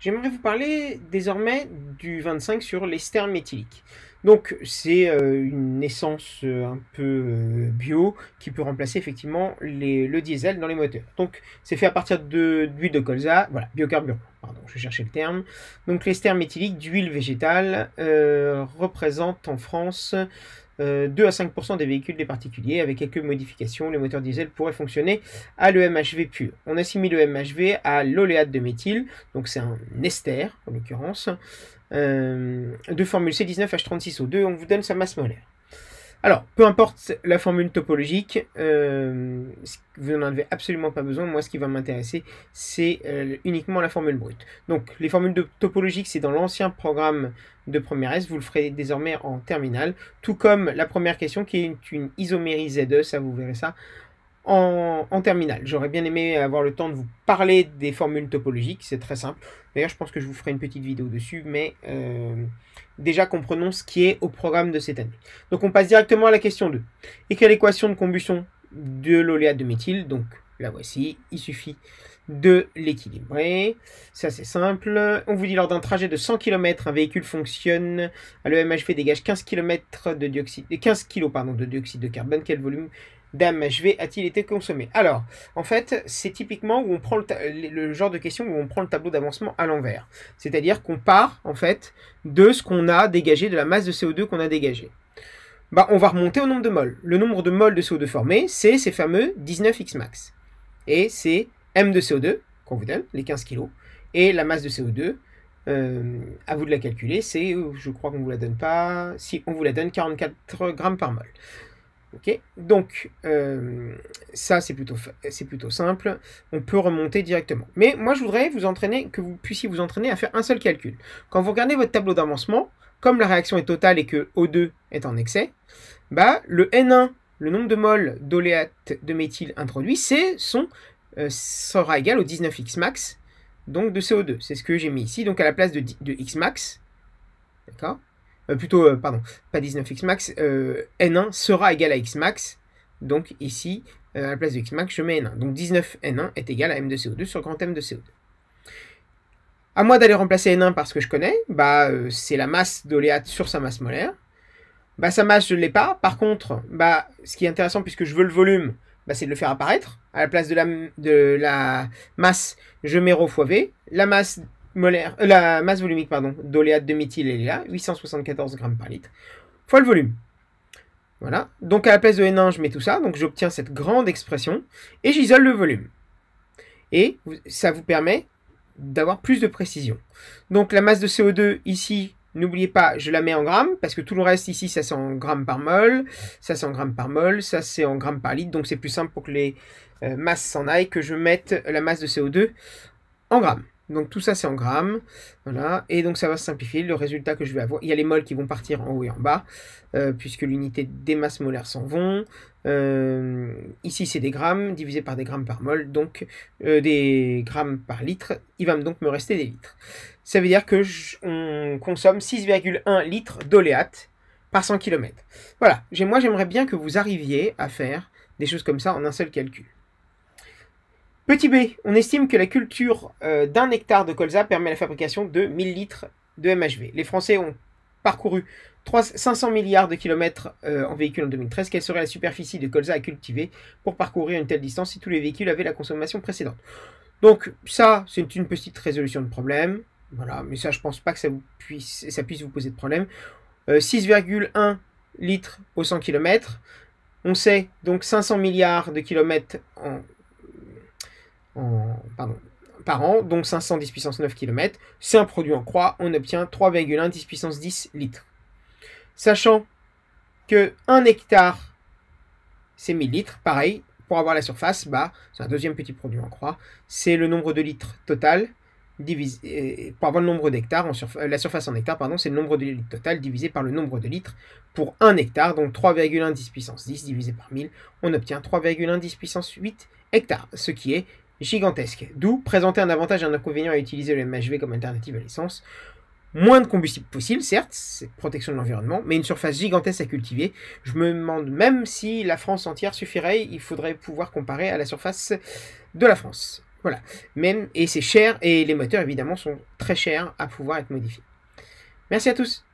J'aimerais vous parler désormais du 25 sur l'ester méthylique. Donc c'est une essence un peu bio qui peut remplacer effectivement le diesel dans les moteurs. Donc c'est fait à partir d'huile de colza, voilà, biocarburant, pardon, je cherchais le terme. Donc l'ester méthylique d'huile végétale représente en France 2 à 5% des véhicules des particuliers. Avec quelques modifications, les moteurs diesel pourraient fonctionner à l'EMHV pur. On assimile le MHV à l'oléate de méthyle, donc c'est un ester en l'occurrence, de formule C19H36O2, on vous donne sa masse molaire. Alors, peu importe la formule topologique, vous n'en avez absolument pas besoin. Moi, ce qui va m'intéresser, c'est uniquement la formule brute. Donc, les formules topologiques, c'est dans l'ancien programme de première S. Vous le ferez désormais en terminale. Tout comme la première question, qui est une isomérie ZE, ça, vous verrez ça en terminale. J'aurais bien aimé avoir le temps de vous parler des formules topologiques, c'est très simple. D'ailleurs, je pense que je vous ferai une petite vidéo dessus, mais déjà comprenons ce qui est au programme de cette année. Donc on passe directement à la question 2. Et quelle équation de combustion de l'oléate de méthyle? Donc la voici, il suffit de l'équilibrer. Ça c'est simple. On vous dit lors d'un trajet de 100 km, un véhicule fonctionne, le MHV dégage 15 km de dioxyde, 15 kg de dioxyde de carbone. Quel volume d'AMHV a-t-il été consommé? Alors, en fait, c'est typiquement où on prend le genre de question où on prend le tableau d'avancement à l'envers. C'est-à-dire qu'on part, en fait, de ce qu'on a dégagé, de la masse de CO2 qu'on a dégagé. Bah, on va remonter au nombre de moles. Le nombre de moles de CO2 formés, c'est ces fameux 19X max. Et c'est M de CO2, qu'on vous donne, les 15 kg, et la masse de CO2, à vous de la calculer, c'est, je crois qu'on ne vous la donne pas, si on vous la donne, 44 grammes par mol. Ok, donc ça c'est plutôt simple, on peut remonter directement. Mais moi je voudrais vous entraîner, que vous puissiez vous entraîner à faire un seul calcul. Quand vous regardez votre tableau d'avancement, comme la réaction est totale et que O2 est en excès, bah, le N1, le nombre de moles d'oléate de méthyle introduit, sera égal au 19X max, donc de CO2. C'est ce que j'ai mis ici, donc à la place de X max, d'accord, pardon, pas 19X max, N1 sera égal à X max, donc ici, à la place de X max, je mets N1. Donc 19N1 est égal à M de CO2 sur grand M de CO2. À moi d'aller remplacer N1 par ce que je connais, bah, c'est la masse d'oléate sur sa masse molaire. Bah, sa masse, je ne l'ai pas. Par contre, bah, ce qui est intéressant, puisque je veux le volume, bah, c'est de le faire apparaître. À la place de la masse, je mets ρ fois V. La masse volumique d'oléate de méthyle, elle est là, 874 grammes par litre, fois le volume. Voilà. Donc à la place de N1, je mets tout ça. Donc j'obtiens cette grande expression et j'isole le volume. Et ça vous permet d'avoir plus de précision. Donc la masse de CO2 ici, n'oubliez pas, je la mets en grammes, parce que tout le reste ici, ça c'est en grammes par mol, ça c'est en grammes par mol, ça c'est en grammes par litre, donc c'est plus simple pour que les masses s'en aillent, que je mette la masse de CO2 en grammes. Donc tout ça c'est en grammes, voilà, et donc ça va se simplifier, le résultat que je vais avoir, il y a les moles qui vont partir en haut et en bas, puisque l'unité des masses molaires s'en vont, ici c'est des grammes, divisé par des grammes par mol, donc des grammes par litre, il va donc me rester des litres. Ça veut dire que on consomme 6,1 litres d'oléate par 100 km. Voilà, moi j'aimerais bien que vous arriviez à faire des choses comme ça en un seul calcul. Petit b, on estime que la culture d'un hectare de colza permet la fabrication de 1000 litres de MHV. Les Français ont parcouru 500 milliards de kilomètres en véhicule en 2013. Quelle serait la superficie de colza à cultiver pour parcourir une telle distance si tous les véhicules avaient la consommation précédente? Donc ça, c'est une petite résolution de problème. Voilà, mais ça, je pense pas que ça puisse vous poser de problème. 6,1 litres au 100 km. On sait donc 500 milliards de kilomètres par an, donc 510 puissance 9 km. C'est un produit en croix, on obtient 3,1 10 puissance 10 litres. Sachant que 1 hectare, c'est 1000 litres, pareil, pour avoir la surface, bah, c'est un deuxième petit produit en croix, c'est le nombre de litres total, divisé, pour avoir le nombre d'hectares, la surface en hectares, pardon, c'est le nombre de litres total divisé par le nombre de litres pour 1 hectare, donc 3,1 10 puissance 10 divisé par 1000, on obtient 3,1 10 puissance 8 hectares, ce qui est gigantesque. D'où présenter un avantage et un inconvénient à utiliser le MHV comme alternative à l'essence. Moins de combustible fossile, certes, c'est protection de l'environnement, mais une surface gigantesque à cultiver. Je me demande même si la France entière suffirait, il faudrait pouvoir comparer à la surface de la France. Voilà. Même, et c'est cher, et les moteurs évidemment sont très chers à pouvoir être modifiés. Merci à tous.